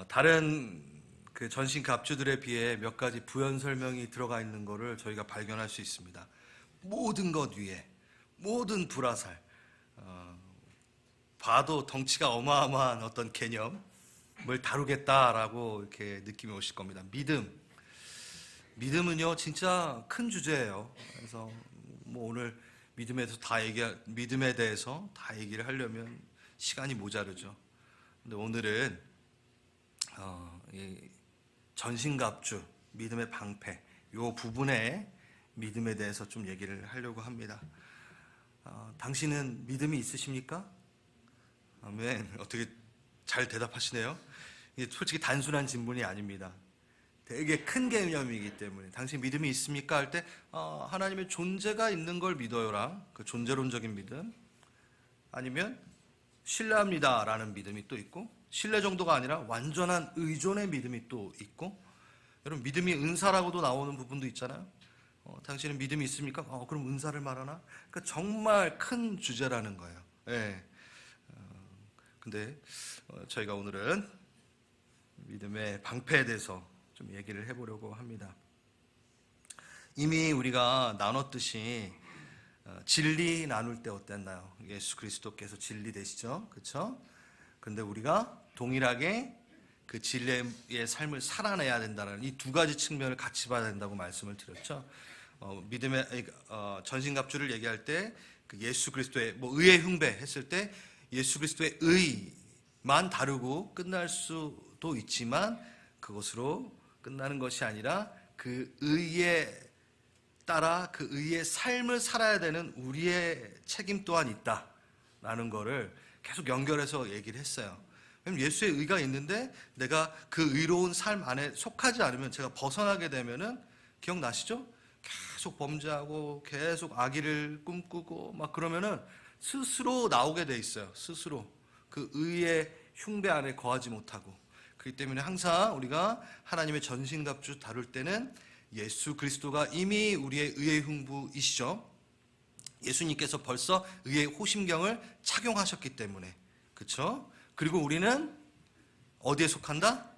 다른 그 전신 갑주들에 비해 몇 가지 부연 설명이 들어가 있는 것을 저희가 발견할 수 있습니다. 모든 것 위에, 모든 불화살, 봐도 덩치가 어마어마한 어떤 개념을 다루겠다라고 이렇게 느낌이 오실 겁니다. 믿음은요 진짜 큰 주제예요. 그래서 뭐 오늘 믿음에 대해서 다 얘기를 하려면 시간이 모자르죠. 근데 오늘은 이 전신갑주, 믿음의 방패, 요 부분의 믿음에 대해서 좀 얘기를 하려고 합니다. 당신은 믿음이 있으십니까? 아멘. 어떻게 잘 대답하시네요. 이게 솔직히 단순한 질문이 아닙니다. 되게 큰 개념이기 때문에 당신 믿음이 있습니까? 할 때 하나님의 존재가 있는 걸 믿어요랑 그 존재론적인 믿음, 아니면 신뢰합니다 라는 믿음이 또 있고, 신뢰 정도가 아니라 완전한 의존의 믿음이 또 있고, 여러분 믿음이 은사라고도 나오는 부분도 있잖아요. 당신은 믿음이 있습니까? 그럼 은사를 말하나? 그러니까 정말 큰 주제라는 거예요. 네. 근데 저희가 오늘은 믿음의 방패에 대해서 좀 얘기를 해보려고 합니다. 이미 우리가 나눴듯이 진리 나눌 때 어땠나요? 예수 그리스도께서 진리 되시죠, 그렇죠? 근데 우리가 동일하게 그 진리의 삶을 살아내야 된다는 이 두 가지 측면을 같이 봐야 된다고 말씀을 드렸죠. 믿음의 전신갑주를 얘기할 때 그 예수 그리스도의 의의 흉배 했을 때 예수 그리스도의 의만 다루고 끝날 수도 있지만 그것으로 끝나는 것이 아니라 그 의에 따라 그 의의 삶을 살아야 되는 우리의 책임 또한 있다라는 거를 계속 연결해서 얘기를 했어요. 왜냐면 예수의 의가 있는데 내가 그 의로운 삶 안에 속하지 않으면, 제가 벗어나게 되면은, 기억나시죠? 계속 범죄하고 계속 악의를 꿈꾸고 막 그러면은 스스로 나오게 돼 있어요. 스스로 그 의의 흉배 안에 거하지 못하고. 그렇기 때문에 항상 우리가 하나님의 전신갑주 다룰 때는 예수 그리스도가 이미 우리의 의의 흉부이시죠. 예수님께서 벌써 의의 호심경을 착용하셨기 때문에, 그렇죠? 그리고 우리는 어디에 속한다?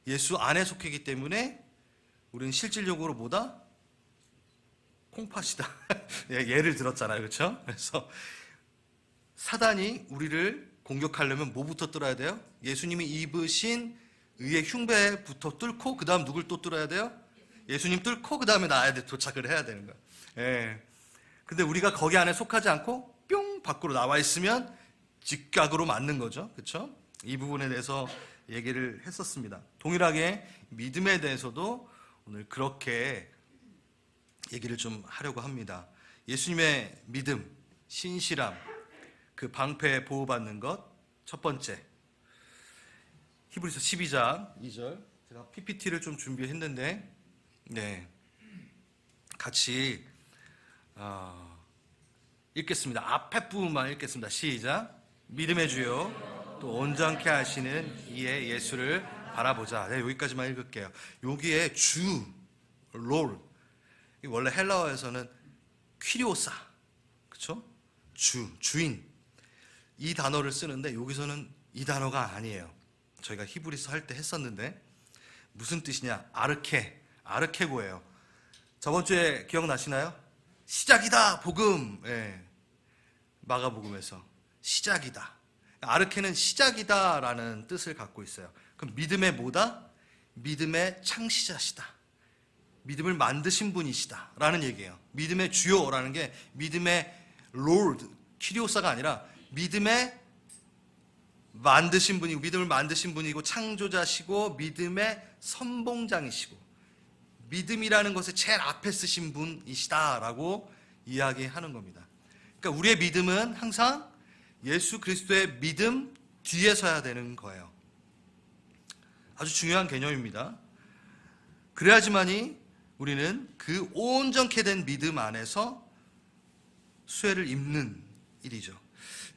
예수 안에 속하기 때문에 우리는 실질적으로 뭐다? 콩팥이다. 예를 들었잖아요, 그렇죠? 그래서 사단이 우리를 공격하려면 뭐부터 뚫어야 돼요? 예수님이 입으신 의의 흉배부터 뚫고 그 다음 누굴 또 뚫어야 돼요? 예수님 뚫고 그 다음에 나야 돼, 도착을 해야 되는 거예요. 예. 근데 우리가 거기 안에 속하지 않고 뿅 밖으로 나와 있으면 직각으로 맞는 거죠, 그렇죠? 이 부분에 대해서 얘기를 했었습니다. 동일하게 믿음에 대해서도 오늘 그렇게 얘기를 좀 하려고 합니다. 예수님의 믿음, 신실함, 그 방패에 보호받는 것, 첫 번째 히브리서 12장 2절, 제가 PPT를 좀 준비했는데 같이 읽겠습니다. 앞에 부분만 읽겠습니다. 시작. 믿음의 주요 또 온전케 하시는 이의 예수를 바라보자. 여기까지만 읽을게요. 여기에 주, 롤, 원래 헬라어에서는 퀴리오사, 그렇죠? 주인, 이 단어를 쓰는데 여기서는 이 단어가 아니에요. 저희가 히브리서 할 때 했었는데 무슨 뜻이냐? 아르케고예요. 저번 주에 기억나시나요? 시작이다, 복음. 마가복음에서 시작이다. 아르케는 시작이다라는 뜻을 갖고 있어요. 그럼 믿음의 뭐다? 믿음의 창시자시다. 믿음을 만드신 분이시다 라는 얘기예요. 믿음의 주요라는 게 믿음의 롤드, 키리오사가 아니라 믿음의 만드신 분이고, 믿음을 만드신 분이고, 창조자시고, 믿음의 선봉장이시고, 믿음이라는 것을 제일 앞에 쓰신 분이시다라고 이야기하는 겁니다. 그러니까 우리의 믿음은 항상 예수 그리스도의 믿음 뒤에 서야 되는 거예요. 아주 중요한 개념입니다. 그래야지만이 우리는 그 온전케 된 믿음 안에서 수혜를 입는 일이죠.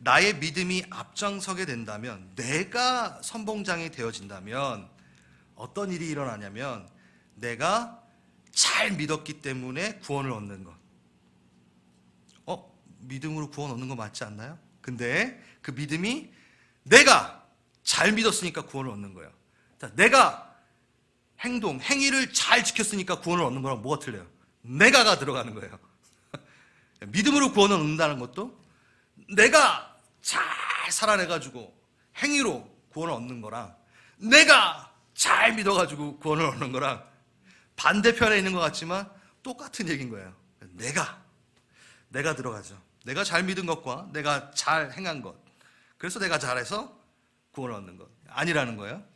나의 믿음이 앞장서게 된다면, 내가 선봉장이 되어진다면 어떤 일이 일어나냐면, 내가 잘 믿었기 때문에 구원을 얻는 것. 믿음으로 구원 얻는 거 맞지 않나요? 근데 그 믿음이 내가 잘 믿었으니까 구원을 얻는 거예요. 자, 내가 행위를 잘 지켰으니까 구원을 얻는 거랑 뭐가 틀려요? 내가가 들어가는 거예요. 믿음으로 구원을 얻는다는 것도 내가 잘 살아내가지고 행위로 구원을 얻는 거랑 내가 잘 믿어가지고 구원을 얻는 거랑 반대편에 있는 것 같지만 똑같은 얘기인 거예요. 내가 들어가죠. 내가 잘 믿은 것과 내가 잘 행한 것, 그래서 내가 잘해서 구원을 얻는 것 아니라는 거예요.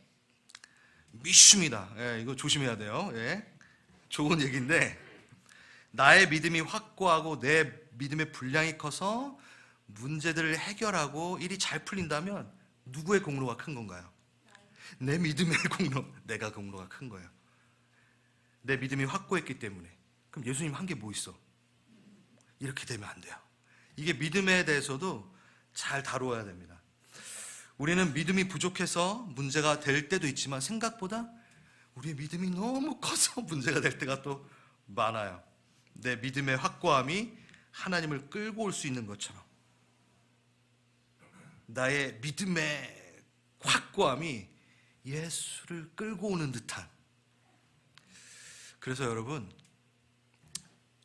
믿습니다. 예, 이거 조심해야 돼요. 예, 좋은 얘기인데 나의 믿음이 확고하고 내 믿음의 분량이 커서 문제들을 해결하고 일이 잘 풀린다면 누구의 공로가 큰 건가요? 내 믿음의 공로, 내가 공로가 큰 거예요. 내 믿음이 확고했기 때문에. 그럼 예수님 한 게 뭐 있어? 이렇게 되면 안 돼요. 이게 믿음에 대해서도 잘 다루어야 됩니다. 우리는 믿음이 부족해서 문제가 될 때도 있지만 생각보다 우리의 믿음이 너무 커서 문제가 될 때가 또 많아요. 내 믿음의 확고함이 하나님을 끌고 올 수 있는 것처럼 나의 믿음의 확고함이 예수를 끌고 오는 듯한. 그래서 여러분,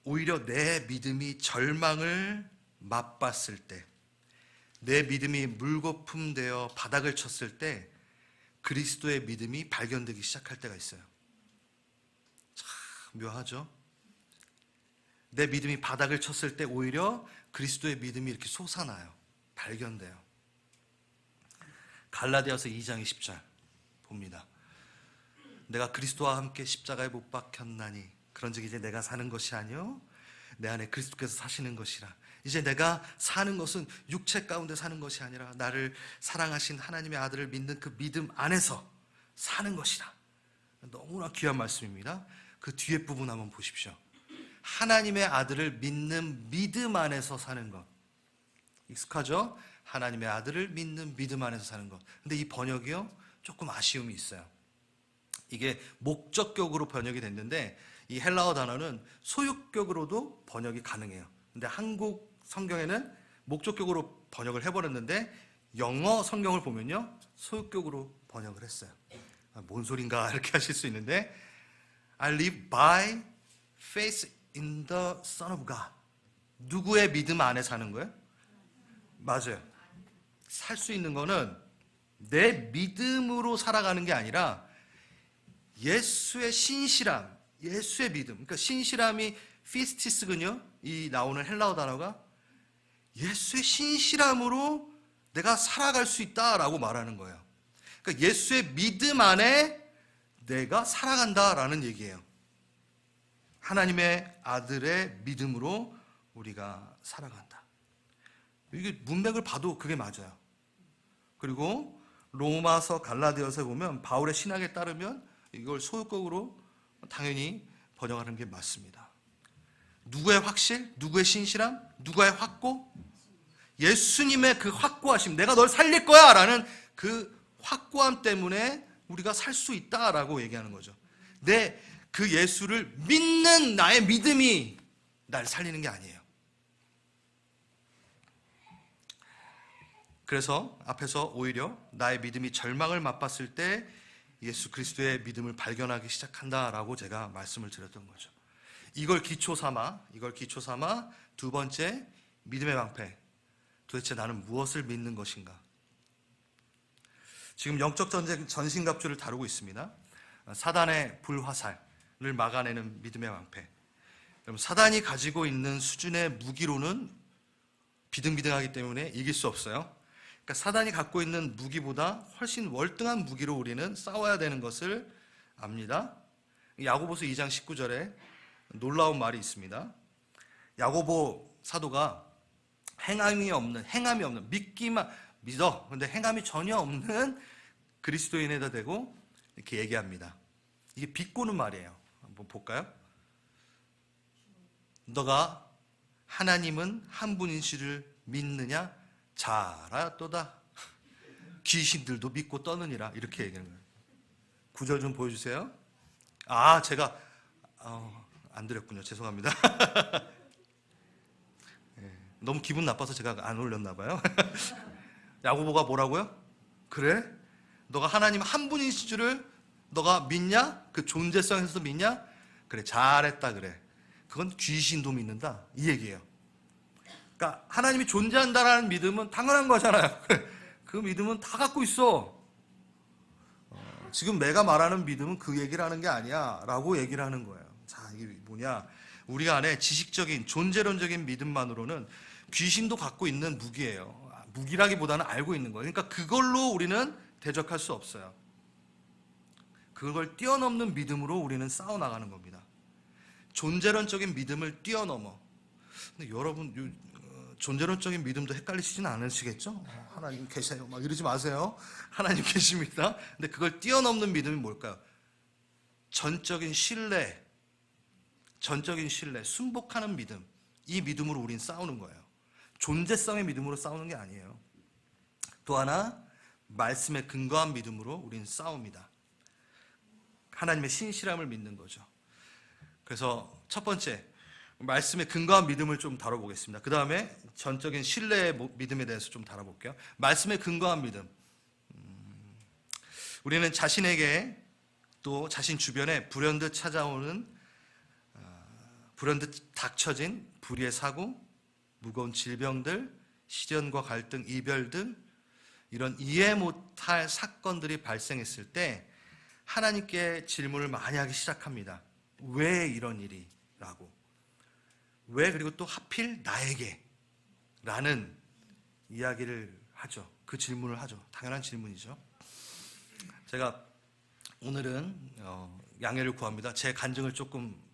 오히려 내 믿음이 절망을 맛봤을 때, 내 믿음이 물거품되어 바닥을 쳤을 때 그리스도의 믿음이 발견되기 시작할 때가 있어요. 참 묘하죠? 내 믿음이 바닥을 쳤을 때 오히려 그리스도의 믿음이 이렇게 솟아나요. 발견돼요. 갈라디아서 2장 20절 봅니다. 내가 그리스도와 함께 십자가에 못 박혔나니 그런즉 이제 내가 사는 것이 아니요 내 안에 그리스도께서 사시는 것이라. 이제 내가 사는 것은 육체 가운데 사는 것이 아니라 나를 사랑하신 하나님의 아들을 믿는 그 믿음 안에서 사는 것이라. 너무나 귀한 말씀입니다. 그 뒤에 부분 한번 보십시오. 하나님의 아들을 믿는 믿음 안에서 사는 것. 익숙하죠? 하나님의 아들을 믿는 믿음 안에서 사는 것. 근데 이 번역이요, 조금 아쉬움이 있어요. 이게 목적격으로 번역이 됐는데 이 헬라어 단어는 소유격으로도 번역이 가능해요. 근데 한국 성경에는 목적격으로 번역을 해버렸는데 영어 성경을 보면요, 소유격으로 번역을 했어요. 뭔 소린가 이렇게 하실 수 있는데 I live by faith in the Son of God. 누구의 믿음 안에 사는 거예요? 맞아요. 살 수 있는 거는 내 믿음으로 살아가는 게 아니라 예수의 신실함, 예수의 믿음. 그러니까 신실함이 피스티스군요. 이 나오는 헬라어 단어가 예수의 신실함으로 내가 살아갈 수 있다라고 말하는 거예요. 그러니까 예수의 믿음 안에 내가 살아간다라는 얘기예요. 하나님의 아들의 믿음으로 우리가 살아간다. 이게 문맥을 봐도 그게 맞아요. 그리고 로마서 갈라디아서에 보면 바울의 신학에 따르면 이걸 소유격으로 당연히 번역하는 게 맞습니다. 누구의 확실? 누구의 신실함? 누구의 확고? 예수님의 그 확고하심, 내가 널 살릴 거야 라는 그 확고함 때문에 우리가 살 수 있다라고 얘기하는 거죠. 그 예수를 믿는 나의 믿음이 날 살리는 게 아니에요. 그래서 앞에서 오히려 나의 믿음이 절망을 맛봤을 때 예수 그리스도의 믿음을 발견하기 시작한다라고 제가 말씀을 드렸던 거죠. 이걸 기초 삼아 두 번째 믿음의 방패. 도대체 나는 무엇을 믿는 것인가? 지금 영적 전쟁 전신갑주를 다루고 있습니다. 사단의 불화살을 막아내는 믿음의 방패. 여러분, 사단이 가지고 있는 수준의 무기로는 비등비등하기 때문에 이길 수 없어요. 그러니까 사단이 갖고 있는 무기보다 훨씬 월등한 무기로 우리는 싸워야 되는 것을 압니다. 야고보서 2장 19절에 놀라운 말이 있습니다. 야고보 사도가 행함이 없는 믿기만 믿어. 근데 행함이 전혀 없는 그리스도인에다 대고 이렇게 얘기합니다. 이게 비꼬는 말이에요. 한번 볼까요? 너가 하나님은 한 분이시를 믿느냐? 잘하였도다. 귀신들도 믿고 떠느니라. 이렇게 얘기하는 거예요. 구절 좀 보여주세요. 제가 안 드렸군요. 죄송합니다. 너무 기분 나빠서 제가 안 올렸나 봐요. 야고보가 뭐라고요? 그래? 너가 하나님 한 분이신 줄을 너가 믿냐? 그 존재성에서도 믿냐? 그래, 잘했다 그래. 그건 귀신도 믿는다 이 얘기예요. 그러니까 하나님이 존재한다라는 믿음은 당연한 거잖아요. 그 믿음은 다 갖고 있어. 지금 내가 말하는 믿음은 그 얘기를 하는 게 아니야 라고 얘기를 하는 거예요. 자, 이게 뭐냐, 우리 안에 지식적인 존재론적인 믿음만으로는 귀신도 갖고 있는 무기예요. 무기라기보다는 알고 있는 거예요. 그러니까 그걸로 우리는 대적할 수 없어요. 그걸 뛰어넘는 믿음으로 우리는 싸워나가는 겁니다. 존재론적인 믿음을 뛰어넘어. 근데 여러분, 존재론적인 믿음도 헷갈리시진 않으시겠죠? 하나님 계세요 막 이러지 마세요. 하나님 계십니다. 근데 그걸 뛰어넘는 믿음이 뭘까요? 전적인 신뢰, 순복하는 믿음. 이 믿음으로 우린 싸우는 거예요. 존재성의 믿음으로 싸우는 게 아니에요. 또 하나, 말씀에 근거한 믿음으로 우린 싸웁니다. 하나님의 신실함을 믿는 거죠. 그래서 첫 번째, 말씀에 근거한 믿음을 좀 다뤄보겠습니다. 그 다음에 전적인 신뢰의 믿음에 대해서 좀 다뤄볼게요. 말씀에 근거한 믿음. 우리는 자신에게 또 자신 주변에 불현듯 찾아오는, 불현듯 닥쳐진 불의의 사고, 무거운 질병들, 시련과 갈등, 이별 등 이런 이해 못할 사건들이 발생했을 때 하나님께 질문을 많이 하기 시작합니다. 왜 이런 일이? 라고. 왜, 그리고 또 하필 나에게? 라는 이야기를 하죠. 그 질문을 하죠. 당연한 질문이죠. 제가 오늘은 양해를 구합니다. 제 간증을 좀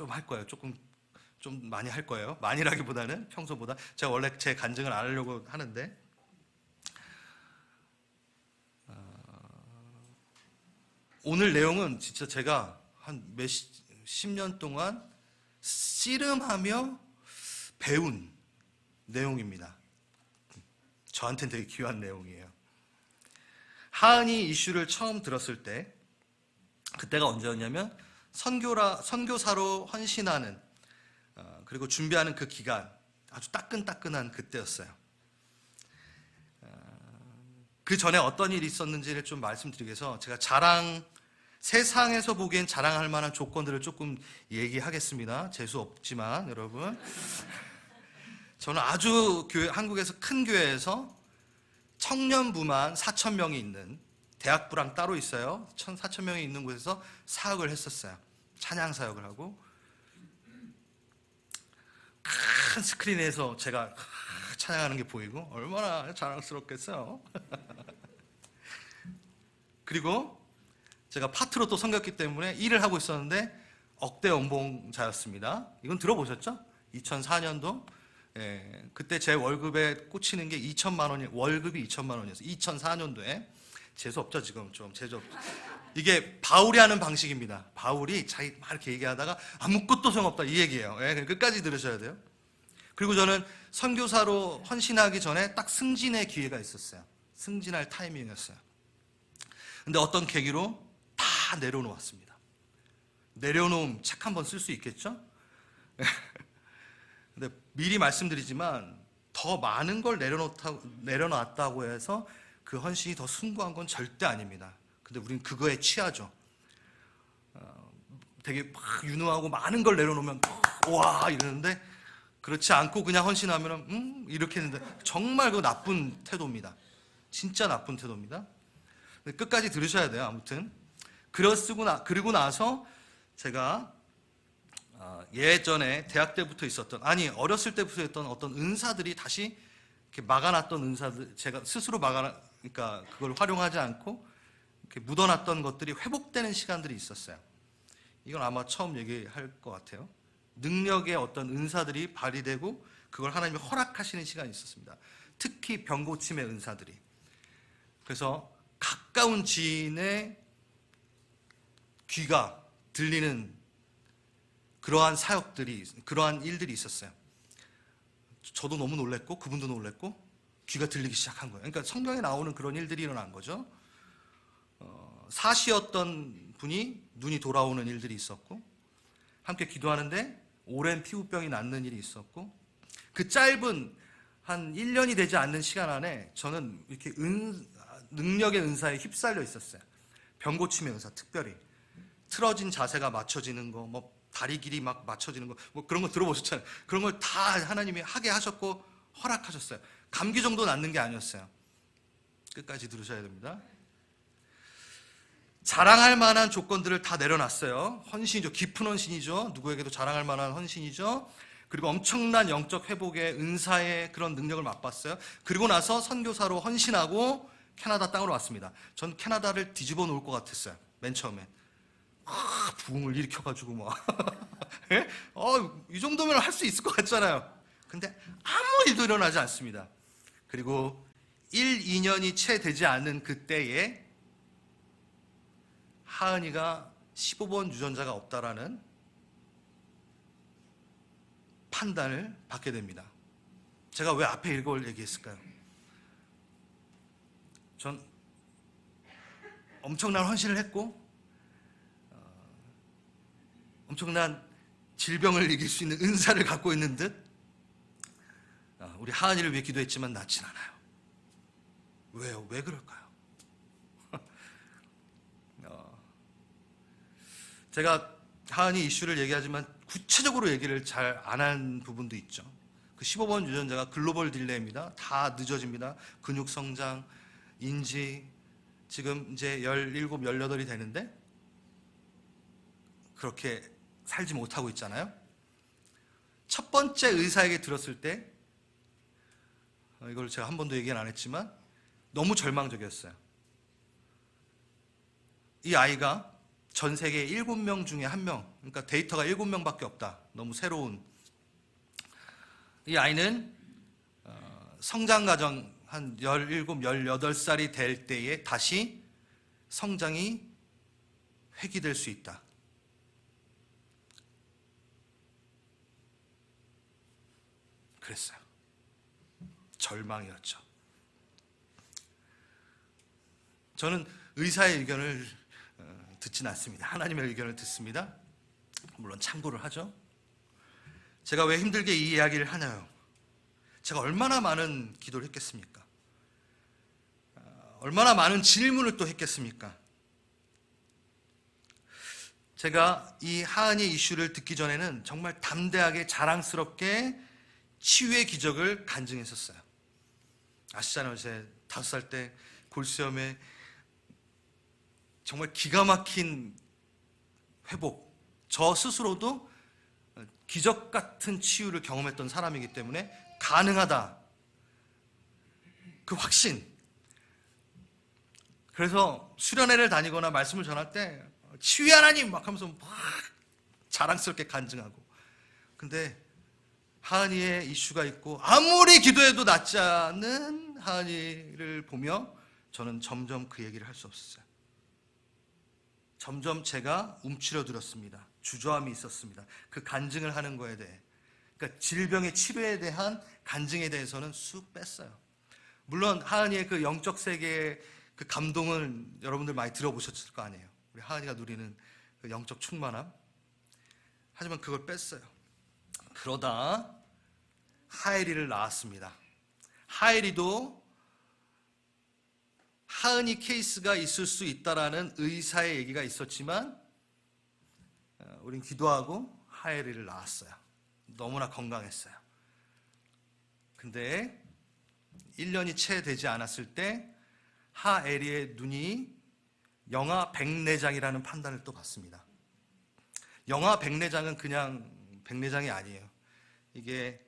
할 거예요. 좀 많이 할 거예요. 많이라기보다는 평소보다. 제가 원래 제 간증을 안 하려고 하는데, 오늘 내용은 진짜 제가 한 몇십 년 동안 씨름하며 배운 내용입니다. 저한테는 되게 귀한 내용이에요. 하은이 이슈를 처음 들었을 때, 그때가 언제였냐면 선교사로 헌신하는, 그리고 준비하는 그 기간, 아주 따끈따끈한 그때였어요. 그 전에 어떤 일이 있었는지를 좀 말씀드리기 위해서 제가 세상에서 보기엔 자랑할 만한 조건들을 조금 얘기하겠습니다. 재수 없지만 여러분, 저는 아주 한국에서 큰 교회에서 청년부만 4,000명이 있는, 대학부랑 따로 있어요. 4,000명이 있는 곳에서 사역을 했었어요. 찬양 사역을 하고, 큰 스크린에서 제가 찬양하는 게 보이고 얼마나 자랑스럽겠어요. 그리고 제가 파트로 또 섬겼기 때문에 일을 하고 있었는데 억대 연봉자였습니다. 이건 들어보셨죠? 2004년도. 예, 그때 제 월급에 꽂히는 게 2천만 원이, 월급이 2천만 원이었어요. 2004년도에. 재수없죠, 지금 좀. 재수없죠. 이게 바울이 하는 방식입니다. 바울이 자기 막 이렇게 얘기하다가 아무것도 소용없다 이 얘기예요. 예, 끝까지 들으셔야 돼요. 그리고 저는 선교사로 헌신하기 전에 딱 승진의 기회가 있었어요. 승진할 타이밍이었어요. 근데 어떤 계기로 다 내려놓았습니다. 내려놓으면 책 한 번 쓸 수 있겠죠? 근데 미리 말씀드리지만 더 많은 걸 내려놨다고 해서 그 헌신이 더 숭고한 건 절대 아닙니다. 근데 우린 그거에 취하죠. 되게 막 유능하고 많은 걸 내려놓으면 와 이러는데, 그렇지 않고 그냥 헌신하면 이렇게 했는데, 정말 그 나쁜 태도입니다. 진짜 나쁜 태도입니다. 끝까지 들으셔야 돼요. 아무튼 그리고 나서 제가 예전에 대학 때부터 있었던, 아니 어렸을 때부터 했던 어떤 은사들이 다시 이렇게 막아놨던 은사들, 제가 스스로 그러니까 그걸 활용하지 않고 이렇게 묻어놨던 것들이 회복되는 시간들이 있었어요. 이건 아마 처음 얘기할 것 같아요. 능력의 어떤 은사들이 발휘되고 그걸 하나님이 허락하시는 시간이 있었습니다. 특히 병고침의 은사들이. 그래서 가까운 지인의 귀가 들리는 그러한 사역들이, 그러한 일들이 있었어요. 저도 너무 놀랬고 그분도 놀랬고 귀가 들리기 시작한 거예요. 그러니까 성경에 나오는 그런 일들이 일어난 거죠. 사시였던 분이 눈이 돌아오는 일들이 있었고, 함께 기도하는데 오랜 피부병이 낫는 일이 있었고, 그 짧은 한 1년이 되지 않는 시간 안에 저는 이렇게 능력의 은사에 휩쓸려 있었어요. 병 고침의 은사 특별히. 틀어진 자세가 맞춰지는 거, 뭐 다리 길이 막 맞춰지는 거, 뭐 그런 거 들어보셨잖아요. 그런 걸 다 하나님이 하게 하셨고 허락하셨어요. 감기 정도 낫는 게 아니었어요. 끝까지 들으셔야 됩니다. 자랑할 만한 조건들을 다 내려놨어요. 헌신이죠. 깊은 헌신이죠. 누구에게도 자랑할 만한 헌신이죠. 그리고 엄청난 영적 회복의 은사의 그런 능력을 맛봤어요. 그리고 나서 선교사로 헌신하고 캐나다 땅으로 왔습니다. 전 캐나다를 뒤집어 놓을 것 같았어요. 맨 처음에. 부흥을 일으켜가지고 막 예? 이 정도면 할 수 있을 것 같잖아요. 근데 아무 일도 일어나지 않습니다. 그리고 1, 2년이 채 되지 않은 그때에 하은이가 15번 유전자가 없다라는 판단을 받게 됩니다. 제가 왜 앞에 이걸 얘기했을까요? 전 엄청난 헌신을 했고 엄청난 질병을 이길 수 있는 은사를 갖고 있는 듯 우리 하은이를 위해 기도했지만 낫진 않아요. 왜요? 왜 그럴까요? 제가 하은이 이슈를 얘기하지만 구체적으로 얘기를 잘 안 한 부분도 있죠. 그 15번 유전자가 글로벌 딜레이입니다. 다 늦어집니다. 근육 성장, 인지, 지금 이제 17, 18이 되는데 그렇게 살지 못하고 있잖아요. 첫 번째 의사에게 들었을 때 이걸 제가 한 번도 얘기는 안 했지만 너무 절망적이었어요. 이 아이가 전 세계 7명 중에 1명, 그러니까 데이터가 7명밖에 없다. 너무 새로운. 이 아이는 성장과정 한 17, 18살이 될 때에 다시 성장이 회귀될 수 있다. 그랬어요. 절망이었죠. 저는 의사의 의견을 듣진 않습니다. 하나님의 의견을 듣습니다. 물론 참고를 하죠. 제가 왜 힘들게 이 이야기를 하나요? 제가 얼마나 많은 기도를 했겠습니까? 얼마나 많은 질문을 또 했겠습니까? 제가 이 하은이 이슈를 듣기 전에는 정말 담대하게 자랑스럽게 치유의 기적을 간증했었어요. 아시잖아요. 제 5살 때 골수염에 정말 기가 막힌 회복, 저 스스로도 기적 같은 치유를 경험했던 사람이기 때문에 가능하다. 그 확신. 그래서 수련회를 다니거나 말씀을 전할 때 치유의 하나님 막 하면서 막 자랑스럽게 간증하고. 근데 하은이의 이슈가 있고 아무리 기도해도 낫지 않은 하은이를 보며 저는 점점 그 얘기를 할 수 없었어요. 점점 제가 움츠러들었습니다. 주저함이 있었습니다. 그 간증을 하는 거에 대해. 그러니까 질병의 치료에 대한 간증에 대해서는 쑥 뺐어요. 물론 하은이의 그 영적 세계의 그 감동을 여러분들 많이 들어보셨을 거 아니에요. 우리 하은이가 누리는 그 영적 충만함. 하지만 그걸 뺐어요. 그러다 하엘이를 낳았습니다. 하엘이도 하은이 케이스가 있을 수 있다라는 의사의 얘기가 있었지만 우린 기도하고 하엘이를 낳았어요. 너무나 건강했어요. 근데 1년이 채 되지 않았을 때 하엘이의 눈이 영아 백내장이라는 판단을 또 받습니다. 영아 백내장은 그냥 백내장이 아니에요. 이게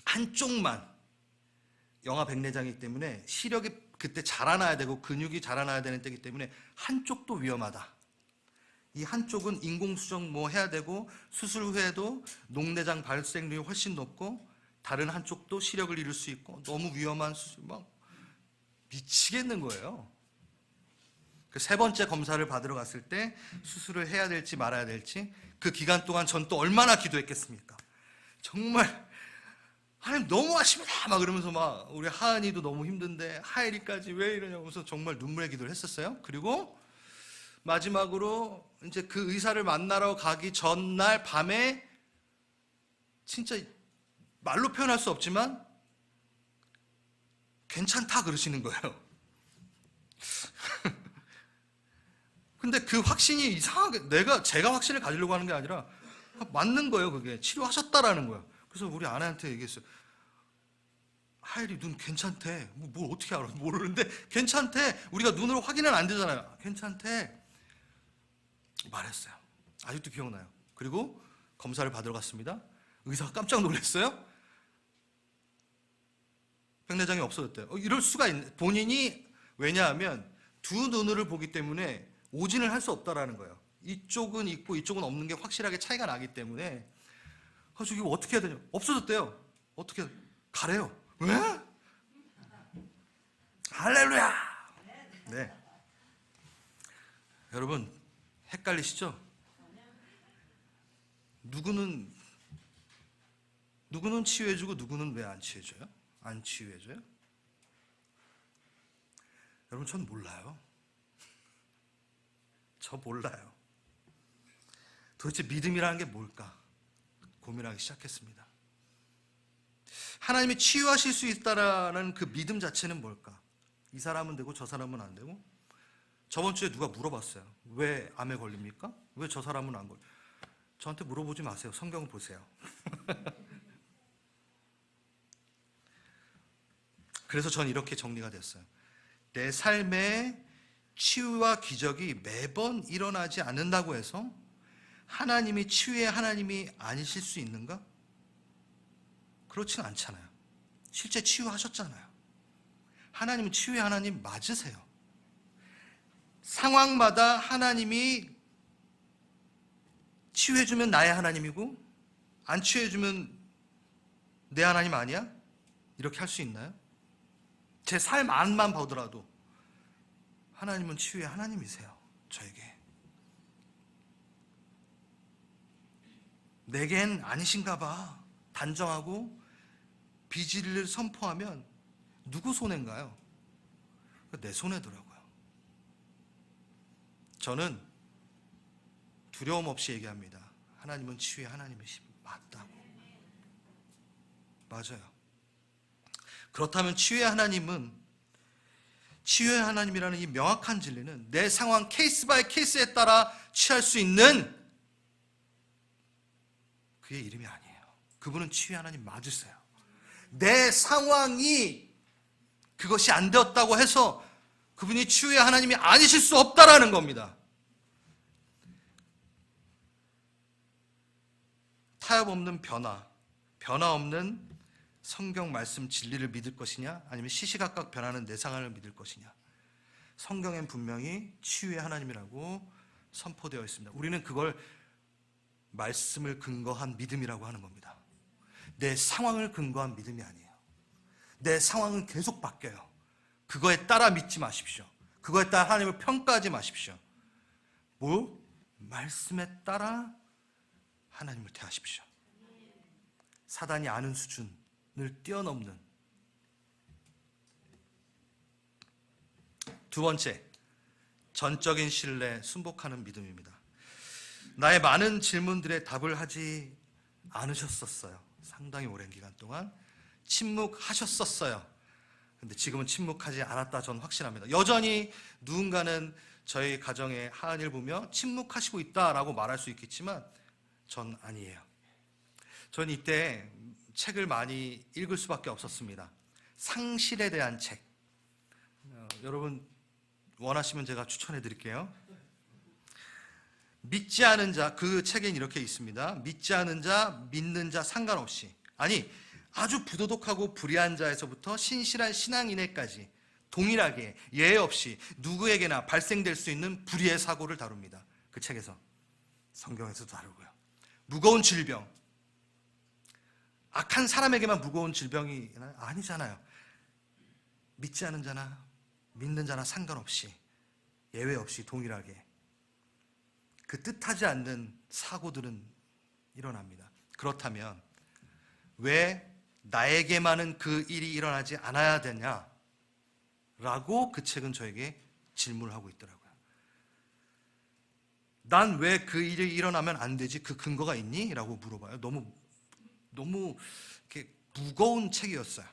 한쪽만 영아 백내장이기 때문에 시력이 그때 자라나야 되고 근육이 자라나야 되는 때이기 때문에 한쪽도 위험하다. 이 한쪽은 인공수정 뭐 해야 되고 수술 후에도 녹내장 발생률이 훨씬 높고 다른 한쪽도 시력을 잃을 수 있고 너무 위험한 수술 막 미치겠는 거예요. 그 3번째 검사를 받으러 갔을 때 수술을 해야 될지 말아야 될지 그 기간 동안 전 또 얼마나 기도했겠습니까? 정말 하나님 너무 아쉽다 막 그러면서 막 우리 하은이도 너무 힘든데 하엘이까지 왜 이러냐면서 정말 눈물의 기도를 했었어요. 그리고 마지막으로 이제 그 의사를 만나러 가기 전날 밤에 진짜 말로 표현할 수 없지만 괜찮다 그러시는 거예요. 근데 그 확신이 이상하게 제가 확신을 가지려고 하는 게 아니라 맞는 거예요. 그게 치료하셨다라는 거예요. 그래서 우리 아내한테 얘기했어요. 하일이 눈 괜찮대. 뭘 어떻게 알아? 모르는데 괜찮대. 우리가 눈으로 확인은 안 되잖아요. 괜찮대. 말했어요. 아직도 기억나요. 그리고 검사를 받으러 갔습니다. 의사가 깜짝 놀랐어요. 백내장이 없어졌대요. 이럴 수가 있네. 본인이 왜냐하면 두 눈을 보기 때문에 오진을 할 수 없다라는 거예요. 이쪽은 있고 이쪽은 없는 게 확실하게 차이가 나기 때문에 그래서 이거 어떻게 해야 되냐? 없어졌대요. 어떻게 가래요? 왜? 할렐루야. 네. 여러분 헷갈리시죠? 누구는 치유해주고 누구는 왜 안 치유해줘요? 안 치유해줘요? 여러분 전 몰라요. 저 몰라요. 도대체 믿음이라는 게 뭘까? 고민하기 시작했습니다. 하나님이 치유하실 수 있다라는 그 믿음 자체는 뭘까? 이 사람은 되고 저 사람은 안 되고? 저번 주에 누가 물어봤어요. 왜 암에 걸립니까? 왜 저 사람은 안 걸려? 저한테 물어보지 마세요. 성경 보세요. 그래서 전 이렇게 정리가 됐어요. 내 삶에 치유와 기적이 매번 일어나지 않는다고 해서 하나님이 치유의 하나님이 아니실 수 있는가? 그렇진 않잖아요. 실제 치유하셨잖아요. 하나님은 치유의 하나님 맞으세요. 상황마다 하나님이 치유해주면 나의 하나님이고 안 치유해주면 내 하나님 아니야? 이렇게 할 수 있나요? 제 삶 안만 보더라도 하나님은 치유의 하나님이세요. 저에게. 내겐 아니신가 봐. 단정하고 비질을 선포하면 누구 손해인가요? 내 손해더라고요. 저는 두려움 없이 얘기합니다. 하나님은 치유의 하나님이시 맞다고. 맞아요. 그렇다면 치유의 하나님이라는 이 명확한 진리는 내 상황 케이스 바이 케이스에 따라 취할 수 있는 그의 이름이 아니에요. 그분은 치유의 하나님 맞으세요. 내 상황이 그것이 안 되었다고 해서 그분이 치유의 하나님이 아니실 수 없다라는 겁니다. 타협 없는 변화 없는 성경 말씀 진리를 믿을 것이냐 아니면 시시각각 변하는 내 상황을 믿을 것이냐. 성경엔 분명히 치유의 하나님이라고 선포되어 있습니다. 우리는 그걸 말씀을 근거한 믿음이라고 하는 겁니다. 내 상황을 근거한 믿음이 아니에요. 내 상황은 계속 바뀌어요. 그거에 따라 믿지 마십시오. 그거에 따라 하나님을 평가하지 마십시오. 말씀에 따라 하나님을 대하십시오. 사단이 아는 수준을 뛰어넘는. 두 번째, 전적인 신뢰, 순복하는 믿음입니다. 나의 많은 질문들에 답을 하지 않으셨었어요. 상당히 오랜 기간 동안 침묵하셨었어요. 근데 지금은 침묵하지 않았다 전 확신합니다. 여전히 누군가는 저희 가정의 하은이를 보며 침묵하시고 있다라고 말할 수 있겠지만 전 아니에요. 전 이때 책을 많이 읽을 수밖에 없었습니다. 상실에 대한 책. 여러분 원하시면 제가 추천해 드릴게요. 믿지 않은 자, 그 책엔 이렇게 있습니다. 믿지 않은 자, 믿는 자 상관없이, 아니 아주 부도덕하고 불의한 자에서부터 신실한 신앙인에까지 동일하게 예외 없이 누구에게나 발생될 수 있는 불의의 사고를 다룹니다. 그 책에서. 성경에서도 다루고요. 무거운 질병, 악한 사람에게만 무거운 질병이 아니잖아요. 믿지 않은 자나 믿는 자나 상관없이 예외 없이 동일하게 그 뜻하지 않는 사고들은 일어납니다. 그렇다면 왜 나에게만은 그 일이 일어나지 않아야 되냐라고 그 책은 저에게 질문을 하고 있더라고요. 난 왜 그 일이 일어나면 안 되지? 그 근거가 있니? 라고 물어봐요. 너무 이렇게 무거운 책이었어요.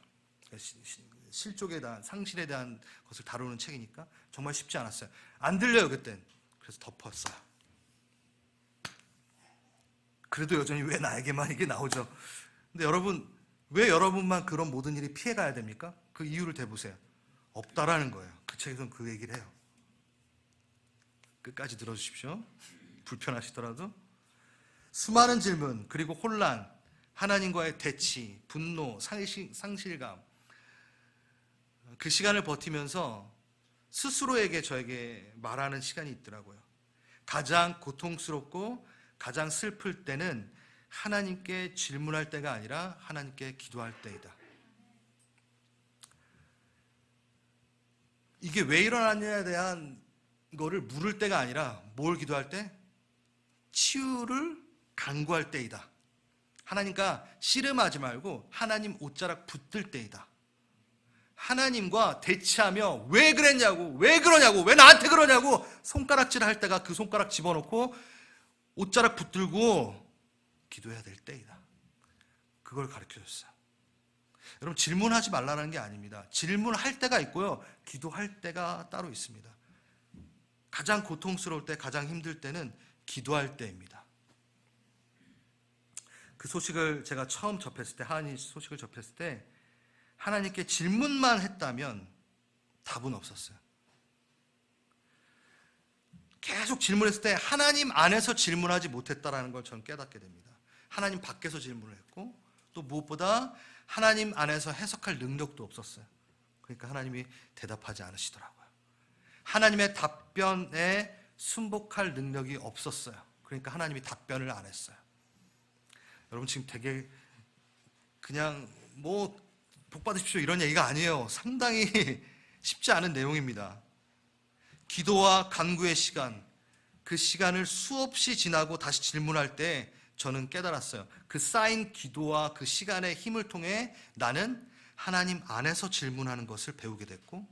실족에 대한, 상실에 대한 것을 다루는 책이니까 정말 쉽지 않았어요. 안 들려요, 그땐. 그래서 덮었어요. 그래도 여전히 왜 나에게만 이게 나오죠? 근데 여러분, 왜 여러분만 그런 모든 일이 피해가야 됩니까? 그 이유를 대보세요. 없다라는 거예요. 그 책에서는 그 얘기를 해요. 끝까지 들어주십시오. 불편하시더라도. 수많은 질문, 그리고 혼란, 하나님과의 대치, 분노, 상실감, 그 시간을 버티면서 스스로에게 저에게 말하는 시간이 있더라고요. 가장 고통스럽고 가장 슬플 때는 하나님께 질문할 때가 아니라 하나님께 기도할 때이다. 이게 왜 일어났냐에 대한 거를 물을 때가 아니라 뭘 기도할 때? 치유를 간구할 때이다. 하나님과 씨름하지 말고 하나님 옷자락 붙들 때이다. 하나님과 대치하며 왜 그랬냐고, 왜 그러냐고, 왜 나한테 그러냐고 손가락질 할 때가 그 손가락 집어넣고 옷자락 붙들고 기도해야 될 때이다. 그걸 가르쳐줬어요. 여러분, 질문하지 말라는 게 아닙니다. 질문할 때가 있고요, 기도할 때가 따로 있습니다. 가장 고통스러울 때, 가장 힘들 때는 기도할 때입니다. 그 소식을 제가 처음 접했을 때, 하나님 소식을 접했을 때 하나님께 질문만 했다면 답은 없었어요. 계속 질문했을 때 하나님 안에서 질문하지 못했다라는 걸 저는 깨닫게 됩니다. 하나님 밖에서 질문을 했고, 또 무엇보다 하나님 안에서 해석할 능력도 없었어요. 그러니까 하나님이 대답하지 않으시더라고요. 하나님의 답변에 순복할 능력이 없었어요. 그러니까 하나님이 답변을 안 했어요. 여러분, 지금 되게 그냥 복 받으십시오 이런 얘기가 아니에요. 상당히 쉽지 않은 내용입니다. 기도와 간구의 시간, 그 시간을 수없이 지나고 다시 질문할 때 저는 깨달았어요. 그 쌓인 기도와 그 시간의 힘을 통해 나는 하나님 안에서 질문하는 것을 배우게 됐고,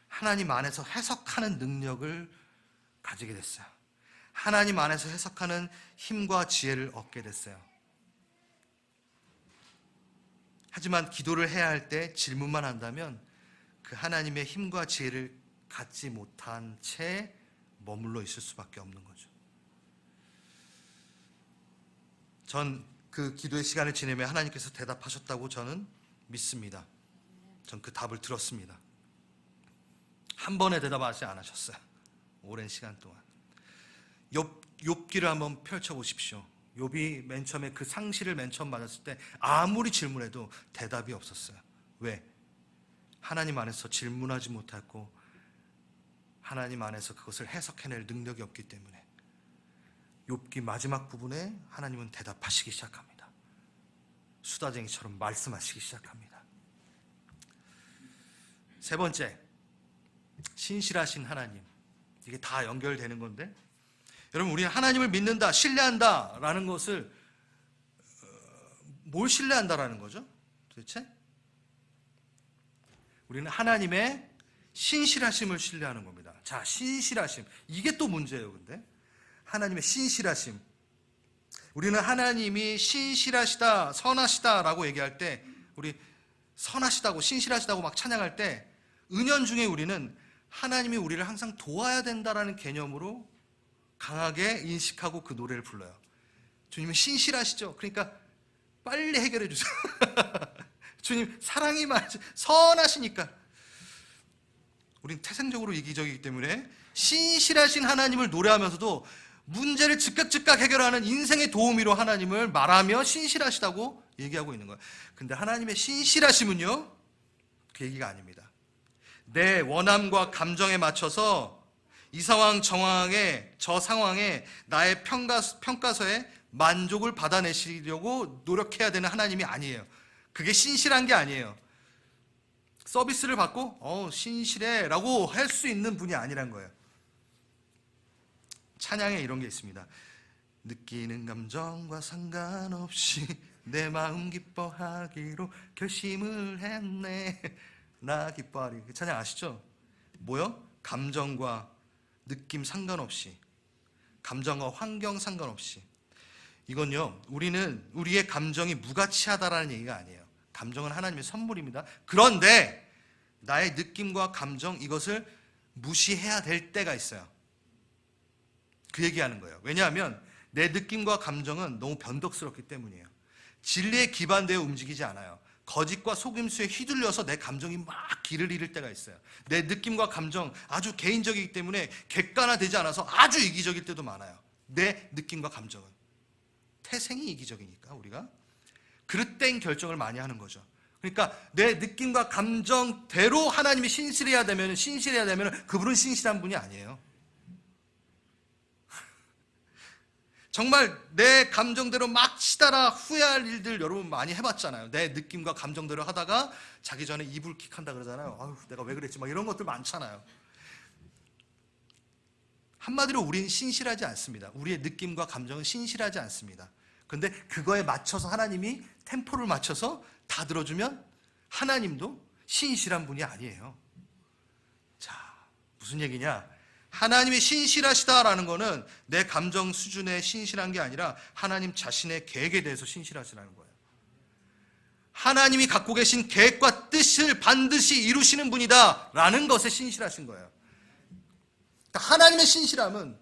하나님 안에서 해석하는 능력을 가지게 됐어요. 하나님 안에서 해석하는 힘과 지혜를 얻게 됐어요. 하지만 기도를 해야 할 때 질문만 한다면 그 하나님의 힘과 지혜를 갖지 못한 채 머물러 있을 수밖에 없는 거죠. 전 그 기도의 시간을 지내며 하나님께서 대답하셨다고 저는 믿습니다. 전 그 답을 들었습니다. 한 번에 대답하지 않으셨어요. 오랜 시간 동안. 욥기를 한번 펼쳐보십시오. 욥이 맨 처음에 그 상실을 맨 처음 맞았을 때 아무리 질문해도 대답이 없었어요. 왜? 하나님 안에서 질문하지 못했고 하나님 안에서 그것을 해석해낼 능력이 없기 때문에. 욥기 마지막 부분에 하나님은 대답하시기 시작합니다. 수다쟁이처럼 말씀하시기 시작합니다. 세 번째, 신실하신 하나님. 이게 다 연결되는 건데, 여러분, 우리는 하나님을 믿는다, 신뢰한다 라는 것을 뭘 신뢰한다라는 거죠? 도대체? 우리는 하나님의 신실하심을 신뢰하는 겁니다. 자, 신실하심. 이게 또 문제예요, 근데. 하나님의 신실하심. 우리는 하나님이 신실하시다, 선하시다라고 얘기할 때, 우리 선하시다고, 신실하시다고 막 찬양할 때, 은연중에 우리는 하나님이 우리를 항상 도와야 된다라는 개념으로 강하게 인식하고 그 노래를 불러요. 주님은 신실하시죠? 그러니까 빨리 해결해 주세요. 주님 사랑이 많으시, 선하시니까. 우린 태생적으로 이기적이기 때문에 신실하신 하나님을 노래하면서도 문제를 즉각 해결하는 인생의 도우미로 하나님을 말하며 신실하시다고 얘기하고 있는 거예요. 근데 하나님의 신실하심은요, 그 얘기가 아닙니다. 내 원함과 감정에 맞춰서 이 상황 저 상황에 나의 평가서에 만족을 받아내시려고 노력해야 되는 하나님이 아니에요. 그게 신실한 게 아니에요. 서비스를 받고 신실해 라고 할 수 있는 분이 아니란 거예요. 찬양에 이런 게 있습니다. 느끼는 감정과 상관없이 내 마음 기뻐하기로 결심을 했네. 나 기뻐하리. 그 찬양 아시죠? 뭐요? 감정과 느낌 상관없이, 감정과 환경 상관없이. 이건요, 우리는 우리의 감정이 무가치하다라는 얘기가 아니에요. 감정은 하나님의 선물입니다. 그런데 나의 느낌과 감정, 이것을 무시해야 될 때가 있어요. 그 얘기하는 거예요. 왜냐하면 내 느낌과 감정은 너무 변덕스럽기 때문이에요. 진리에 기반되어 움직이지 않아요. 거짓과 속임수에 휘둘려서 내 감정이 막 길을 잃을 때가 있어요. 내 느낌과 감정 아주 개인적이기 때문에 객관화되지 않아서 아주 이기적일 때도 많아요. 내 느낌과 감정은 태생이 이기적이니까 우리가 그릇된 결정을 많이 하는 거죠. 그러니까 내 느낌과 감정대로 하나님이 신실해야 되면 그분은 신실한 분이 아니에요. 정말 내 감정대로 막 치달아 후회할 일들 여러분 많이 해봤잖아요. 내 느낌과 감정대로 하다가 자기 전에 이불킥 한다 그러잖아요. 아유, 내가 왜 그랬지? 막 이런 것들 많잖아요. 한마디로 우리는 신실하지 않습니다. 우리의 느낌과 감정은 신실하지 않습니다. 그런데 그거에 맞춰서 하나님이 템포를 맞춰서 다 들어주면 하나님도 신실한 분이 아니에요. 자, 무슨 얘기냐? 하나님이 신실하시다라는 것은 내 감정 수준에 신실한 게 아니라 하나님 자신의 계획에 대해서 신실하시라는 거예요. 하나님이 갖고 계신 계획과 뜻을 반드시 이루시는 분이다 라는 것에 신실하신 거예요. 그러니까 하나님의 신실함은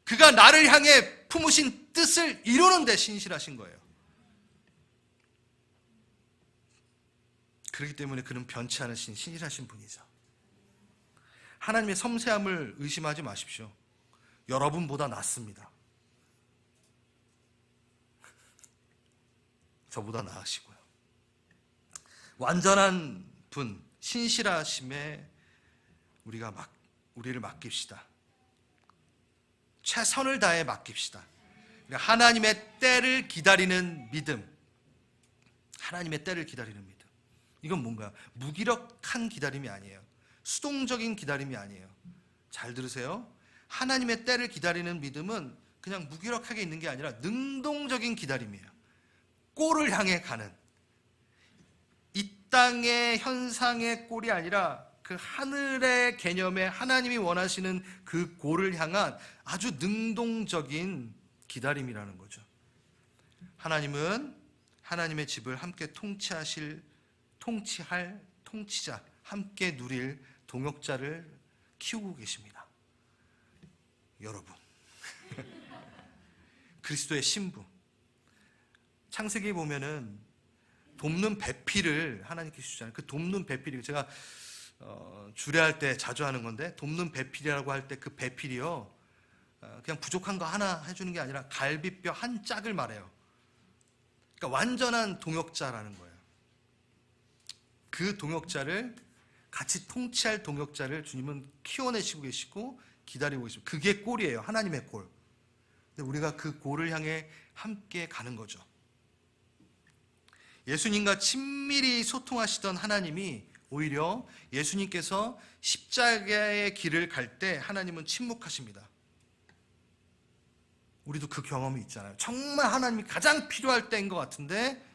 그가 나를 향해 품으신 뜻을 이루는 데 신실하신 거예요. 그렇기 때문에 그는 변치 않으신 신실하신 분이죠. 하나님의 섬세함을 의심하지 마십시오. 여러분보다 낫습니다. 저보다 나으시고요. 완전한 분, 신실하심에 우리를 맡깁시다. 최선을 다해 맡깁시다. 하나님의 때를 기다리는 믿음. 하나님의 때를 기다리는 믿음. 이건 뭔가 무기력한 기다림이 아니에요. 수동적인 기다림이 아니에요. 잘 들으세요. 하나님의 때를 기다리는 믿음은 그냥 무기력하게 있는 게 아니라 능동적인 기다림이에요. 꼴을 향해 가는, 이 땅의 현상의 꼴이 아니라 그 하늘의 개념에 하나님이 원하시는 그 꼴을 향한 아주 능동적인 기다림이라는 거죠. 하나님은 하나님의 집을 함께 통치자, 함께 누릴 동역자를 키우고 계십니다. 여러분, 그리스도의 신부. 창세기에 보면은 돕는 배필을 하나님께 주잖아요. 그 돕는 배필이 제가 주례할 때 자주 하는 건데, 돕는 배필이라고 할 때 그 배필이요, 그냥 부족한 거 하나 해주는 게 아니라 갈비뼈 한 짝을 말해요. 그러니까 완전한 동역자라는 거예요. 그 동역자를 같이 통치할 동역자를 주님은 키워내시고 계시고 기다리고 계십니다. 그게 꼴이에요. 하나님의 꼴. 근데 우리가 그 꼴을 향해 함께 가는 거죠. 예수님과 친밀히 소통하시던 하나님이 오히려 예수님께서 십자가의 길을 갈 때 하나님은 침묵하십니다. 우리도 그 경험이 있잖아요. 정말 하나님이 가장 필요할 때인 것 같은데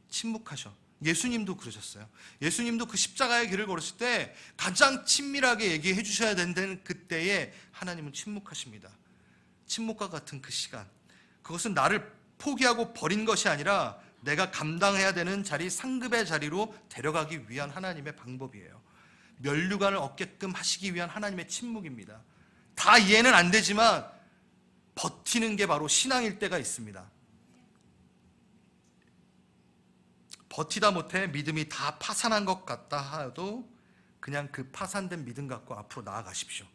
침묵하셔. 예수님도 그러셨어요. 예수님도 그 십자가의 길을 걸으실 때 가장 친밀하게 얘기해 주셔야 된다는 그때에 하나님은 침묵하십니다. 침묵과 같은 그 시간, 그것은 나를 포기하고 버린 것이 아니라 내가 감당해야 되는 자리, 상급의 자리로 데려가기 위한 하나님의 방법이에요. 면류관을 얻게끔 하시기 위한 하나님의 침묵입니다. 다 이해는 안 되지만 버티는 게 바로 신앙일 때가 있습니다. 버티다 못해 믿음이 다 파산한 것 같다 해도 그냥 그 파산된 믿음 갖고 앞으로 나아가십시오.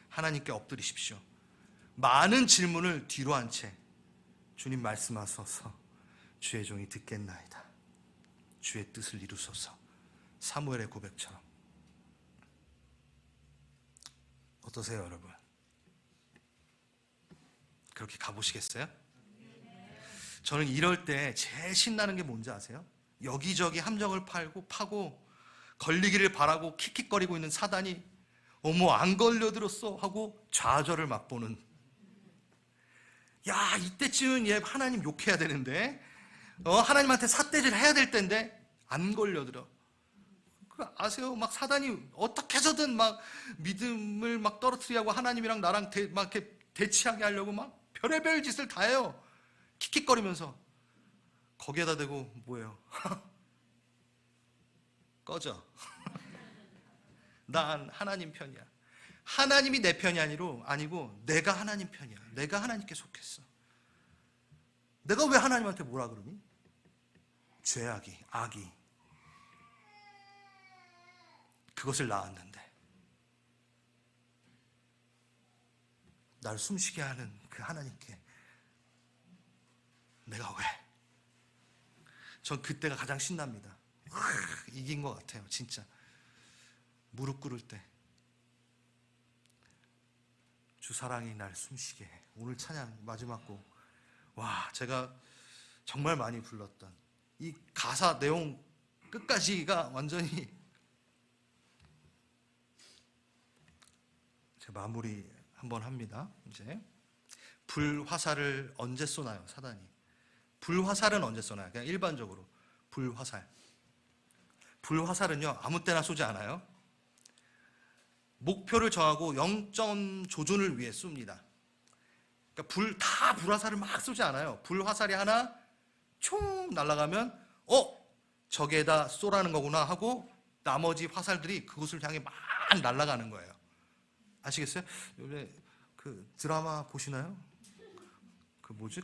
하나님께 엎드리십시오. 많은 질문을 뒤로 한 채 주님 말씀하소서, 주의 종이 듣겠나이다. 주의 뜻을 이루소서. 사무엘의 고백처럼. 어떠세요, 여러분? 그렇게 가보시겠어요? 저는 이럴 때 제일 신나는 게 뭔지 아세요? 여기저기 함정을 파고 걸리기를 바라고 킥킥거리고 있는 사단이 어머 안 걸려들었어 하고 좌절을 맛보는, 야 이때쯤은 얘 하나님 욕해야 되는데 하나님한테 sat대질 해야 될 텐데 안 걸려들어. 아세요? 막 사단이 어떻게 해서든 막 믿음을 막 떨어뜨리려고 하나님이랑 나랑 막 이렇게 대치하게 하려고 막 별의별 짓을 다 해요. 킥킥거리면서. 거기에다 대고 뭐예요? 꺼져. 난 하나님 편이야. 하나님이 내 편이 아니고 내가 하나님 편이야. 내가 하나님께 속했어. 내가 왜 하나님한테 뭐라 그러니? 죄악이, 악이 그것을 낳았는데 날 숨쉬게 하는 그 하나님께 내가 왜? 전 그때가 가장 신납니다. 이긴 것 같아요. 진짜 무릎 꿇을 때 주 사랑이 날 숨쉬게 해. 오늘 찬양 마지막 곡, 와, 제가 정말 많이 불렀던 이 가사 내용 끝까지가 완전히 제가 마무리 한번 합니다. 이제 불화살을 언제 쏘나요, 사단이? 불화살은 언제 쏘나요? 그냥 일반적으로 불화살은요 아무 때나 쏘지 않아요. 목표를 정하고 0점 조준을 위해 쏩니다. 그러니까 불화살을 막 쏘지 않아요. 불화살이 하나 총 날아가면 저기에다 쏘라는 거구나 하고 나머지 화살들이 그곳을 향해 막 날아가는 거예요. 아시겠어요? 요새 그 드라마 보시나요? 그 뭐지?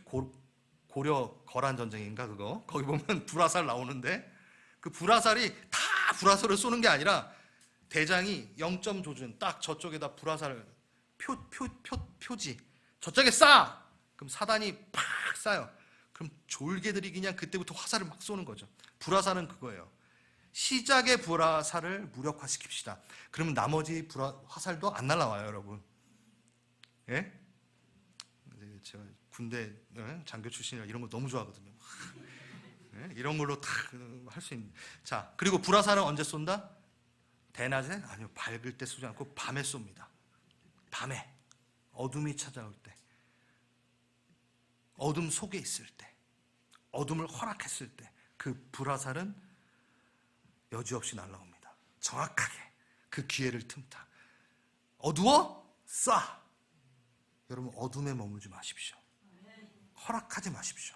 고려 거란 전쟁인가 그거? 거기 보면 불화살 나오는데 그 불화살이 다 불화살을 쏘는 게 아니라 대장이 0점 조준 딱 저쪽에다 불화살 표지 저쪽에 쏴! 그럼 사단이 팍 쏴요. 그럼 졸개들이 그냥 그때부터 화살을 막 쏘는 거죠. 불화살은 그거예요. 시작의 불화살을 무력화시킵시다. 그러면 나머지 화살도 안 날아와요, 여러분. 예? 제가 군대 장교 출신이라 이런 거 너무 좋아하거든요. 예? 이런 걸로 다 할 수 있는. 자, 그리고 불화살은 언제 쏜다? 대낮에? 아니요, 밝을 때 쏘지 않고 밤에 쏩니다. 밤에 어둠이 찾아올 때, 어둠 속에 있을 때, 어둠을 허락했을 때 그 불화살은 여지없이 날아옵니다. 정확하게 그 기회를 틈타. 어두워? 쏴! 여러분, 어둠에 머물지 마십시오. 허락하지 마십시오.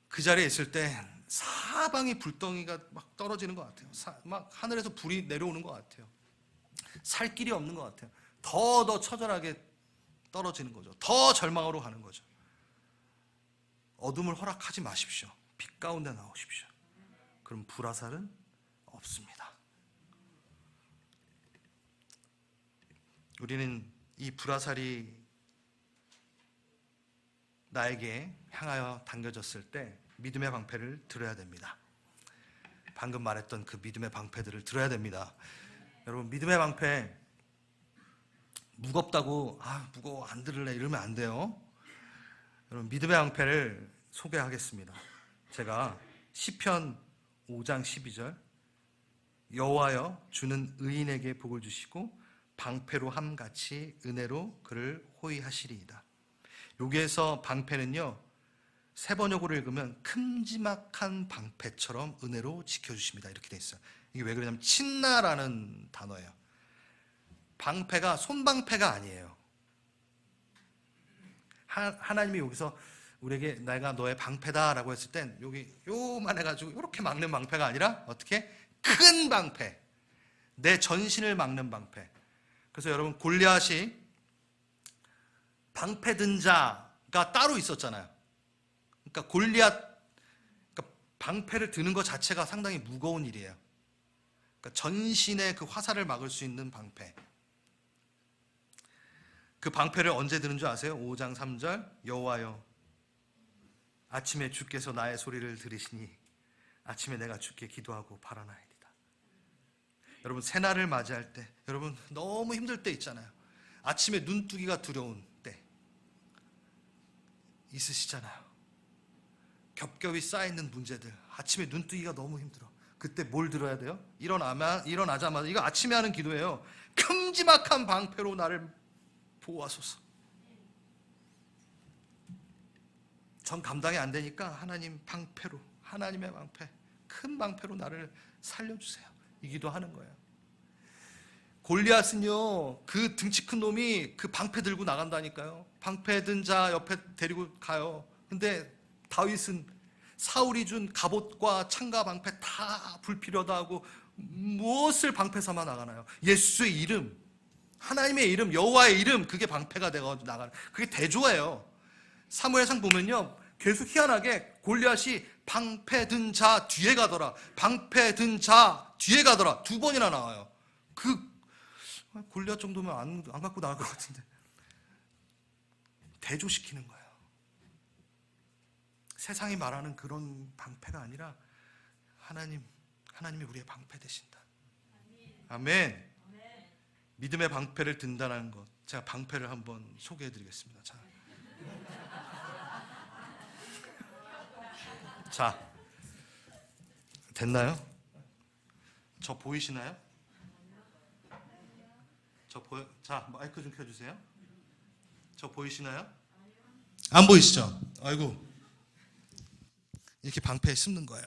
그 자리에 있을 때 사방이 불덩이가 막 떨어지는 것 같아요. 막 하늘에서 불이 내려오는 것 같아요. 살 길이 없는 것 같아요. 더 처절하게 떨어지는 거죠. 더 절망으로 가는 거죠. 어둠을 허락하지 마십시오. 빛 가운데 나오십시오. 그럼 불화살은 없습니다. 우리는 이 불화살이 나에게 향하여 당겨졌을 때 믿음의 방패를 들어야 됩니다. 방금 말했던 그 믿음의 방패들을 들어야 됩니다. 여러분, 믿음의 방패 무겁다고 무거워 안 들을래 이러면 안 돼요. 여러분, 믿음의 방패를 소개하겠습니다. 제가 시편 5장 12절 여호와여 주는 의인에게 복을 주시고 방패로 함같이 은혜로 그를 호위하시리이다. 여기에서 방패는요, 세 번역으로 읽으면 큼지막한 방패처럼 은혜로 지켜주십니다 이렇게 돼 있어요. 이게 왜 그러냐면 친나라는 단어예요. 방패가 손방패가 아니에요. 하나님이 여기서 우리에게 내가 너의 방패다라고 했을 땐 여기 요만 해가지고 이렇게 막는 방패가 아니라 어떻게? 큰 방패, 내 전신을 막는 방패. 그래서 여러분, 골리앗이 방패 든 자가 따로 있었잖아요. 그러니까 그러니까 방패를 드는 것 자체가 상당히 무거운 일이에요. 그러니까 전신에 그 화살을 막을 수 있는 방패. 그 방패를 언제 드는 줄 아세요? 5장 3절 여호와여 아침에 주께서 나의 소리를 들으시니 아침에 내가 주께 기도하고 바라나이다. 여러분, 새날을 맞이할 때, 여러분 너무 힘들 때 있잖아요. 아침에 눈뜨기가 두려운 때 있으시잖아요. 겹겹이 쌓여있는 문제들, 아침에 눈뜨기가 너무 힘들어. 그때 뭘 들어야 돼요? 일어나자마자, 이거 아침에 하는 기도예요. 큼지막한 방패로 나를 보호하소서. 전 감당이 안 되니까 하나님 방패로, 하나님의 방패, 큰 방패로 나를 살려주세요. 이 기도하는 거예요. 골리앗은요, 그 등치 큰 놈이 그 방패 들고 나간다니까요. 방패 든 자 옆에 데리고 가요. 근데 다윗은 사울이 준 갑옷과 창과 방패 다 불필요하다 하고 무엇을 방패 삼아 나가나요? 예수의 이름, 하나님의 이름, 여호와의 이름, 그게 방패가 되어 나가는, 그게 대조예요. 사무엘상 보면요, 계속 희한하게 골리앗이 방패 든 자 뒤에 가더라, 방패 든 자 뒤에 가더라, 2번이나 나와요. 그 골리앗 정도면 안 갖고 나갈 것 같은데. 대조시키는 거예요. 세상이 말하는 그런 방패가 아니라 하나님이 우리의 방패 되신다. 아멘. 믿음의 방패를 든다는 것, 제가 방패를 한번 소개해 드리겠습니다. 자, 됐나요? 저 보이시나요? 자, 마이크 좀 켜주세요. 저 보이시나요? 안 보이시죠? 아이고, 이렇게 방패에 숨는 거예요.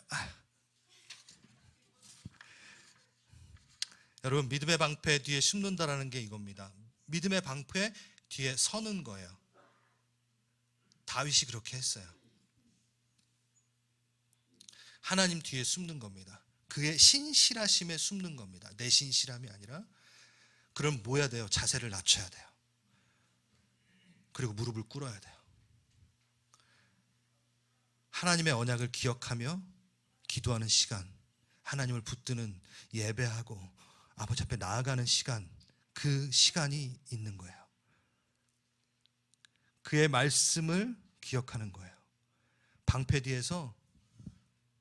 여러분, 믿음의 방패 뒤에 숨는다라는 게 이겁니다. 믿음의 방패 뒤에 서는 거예요. 다윗이 그렇게 했어요. 하나님 뒤에 숨는 겁니다. 그의 신실하심에 숨는 겁니다. 내 신실함이 아니라. 그럼 뭐 해야 돼요? 자세를 낮춰야 돼요. 그리고 무릎을 꿇어야 돼요. 하나님의 언약을 기억하며 기도하는 시간, 하나님을 붙드는 예배하고 아버지 앞에 나아가는 시간, 그 시간이 있는 거예요. 그의 말씀을 기억하는 거예요. 방패 뒤에서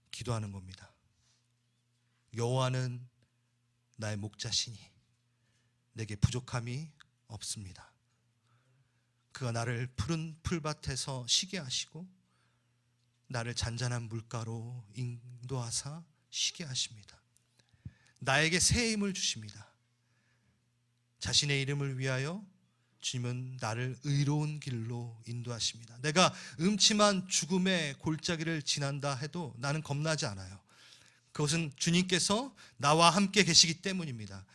기도하는 겁니다. 여호와는 나의 목자시니 내게 부족함이 없습니다. 그가 나를 푸른 풀밭에서 쉬게 하시고 나를 잔잔한 물가로 인도하사 쉬게 하십니다. 나에게 새 힘을 주십니다. 자신의 이름을 위하여 주님은 나를 의로운 길로 인도하십니다. 내가 음침한 죽음의 골짜기를 지난다 해도 나는 겁나지 않아요. 그것은 주님께서 나와 함께 계시기 때문입니다.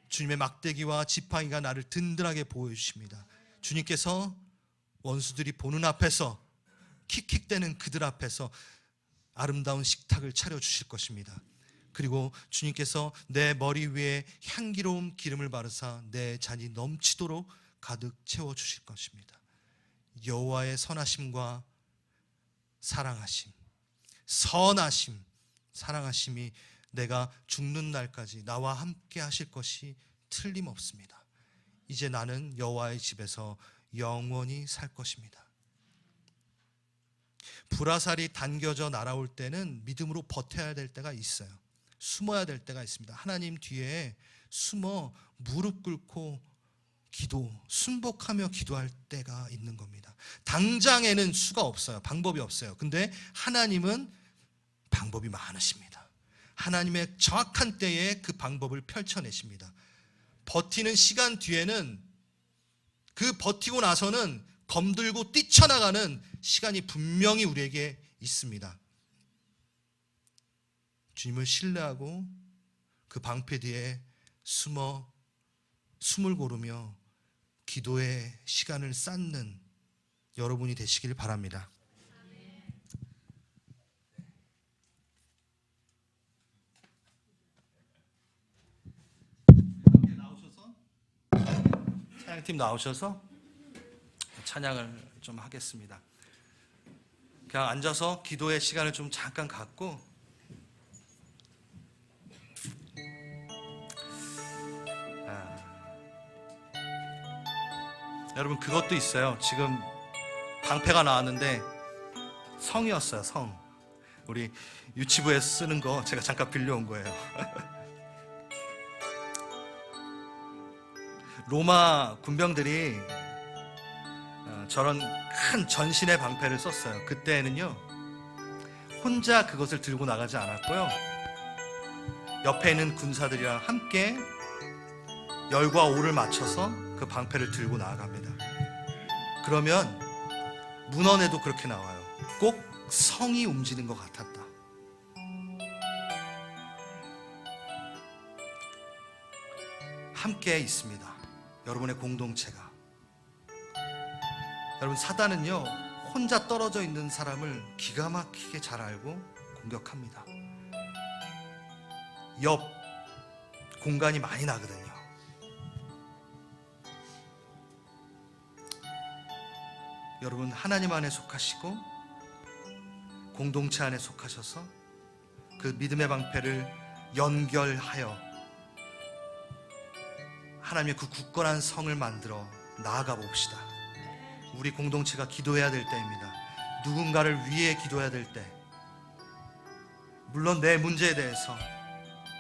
주님의 막대기와 지팡이가 나를 든든하게 보호해 주십니다. 주님께서 원수들이 보는 앞에서, 킥킥대는 그들 앞에서 아름다운 식탁을 차려주실 것입니다. 그리고 주님께서 내 머리 위에 향기로운 기름을 바르사 내 잔이 넘치도록 가득 채워주실 것입니다. 여호와의 선하심과 사랑하심, 선하심, 사랑하심이 내가 죽는 날까지 나와 함께 하실 것이 틀림없습니다. 이제 나는 여호와의 집에서 영원히 살 것입니다. 불화살이 당겨져 날아올 때는 믿음으로 버텨야 될 때가 있어요. 숨어야 될 때가 있습니다. 하나님 뒤에 숨어 무릎 꿇고 순복하며 기도할 때가 있는 겁니다. 당장에는 수가 없어요. 방법이 없어요. 근데 하나님은 방법이 많으십니다. 하나님의 정확한 때에 그 방법을 펼쳐내십니다. 버티는 시간 뒤에는, 그 버티고 나서는 검들고 뛰쳐나가는 시간이 분명히 우리에게 있습니다. 주님을 신뢰하고 그 방패 뒤에 숨어 숨을 고르며 기도의 시간을 쌓는 여러분이 되시길 바랍니다. 찬양팀 나오셔서 찬양을 좀 하겠습니다. 그냥 앉아서 기도의 시간을 좀 잠깐 갖고, 여러분, 그것도 있어요. 지금 방패가 나왔는데 성이었어요. 성. 우리 유치부에서 쓰는 거 제가 잠깐 빌려온 거예요. 로마 군병들이 저런 큰 전신의 방패를 썼어요. 그때는요, 혼자 그것을 들고 나가지 않았고요, 옆에 있는 군사들이랑 함께 열과 오를 맞춰서 그 방패를 들고 나아갑니다. 그러면 문헌에도 그렇게 나와요. 꼭 성이 움직이는 것 같았다. 함께 있습니다. 여러분의 공동체가. 여러분, 사단은요, 혼자 떨어져 있는 사람을 기가 막히게 잘 알고 공격합니다. 옆 공간이 많이 나거든요. 여러분 하나님 안에 속하시고 공동체 안에 속하셔서 그 믿음의 방패를 연결하여 하나님의 그 굳건한 성을 만들어 나아가 봅시다. 우리 공동체가 기도해야 될 때입니다. 누군가를 위해 기도해야 될 때, 물론 내 문제에 대해서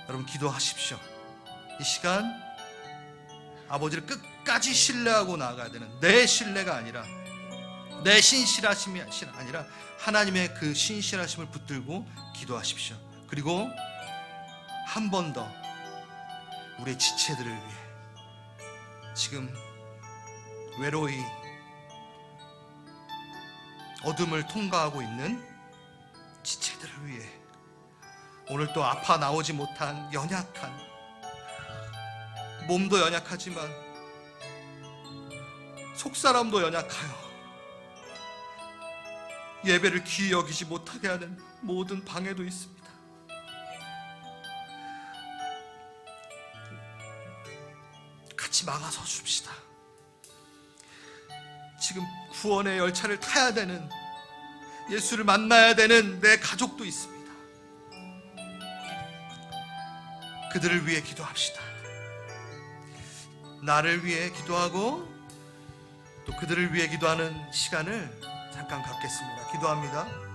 여러분 기도하십시오. 이 시간 아버지를 끝까지 신뢰하고 나아가야 되는, 내 신뢰가 아니라 내 신실하심이 아니라 하나님의 그 신실하심을 붙들고 기도하십시오. 그리고 한 번 더 우리의 지체들을 위해, 지금 외로이 어둠을 통과하고 있는 지체들을 위해, 오늘 또 아파 나오지 못한 연약한, 몸도 연약하지만 속사람도 연약하여 예배를 귀히 여기지 못하게 하는 모든 방해도 있습니다. 같이 막아서 줍시다. 지금 구원의 열차를 타야 되는, 예수를 만나야 되는 내 가족도 있습니다. 그들을 위해 기도합시다. 나를 위해 기도하고 또 그들을 위해 기도하는 시간을 잠깐 갖겠습니다. 기도합니다.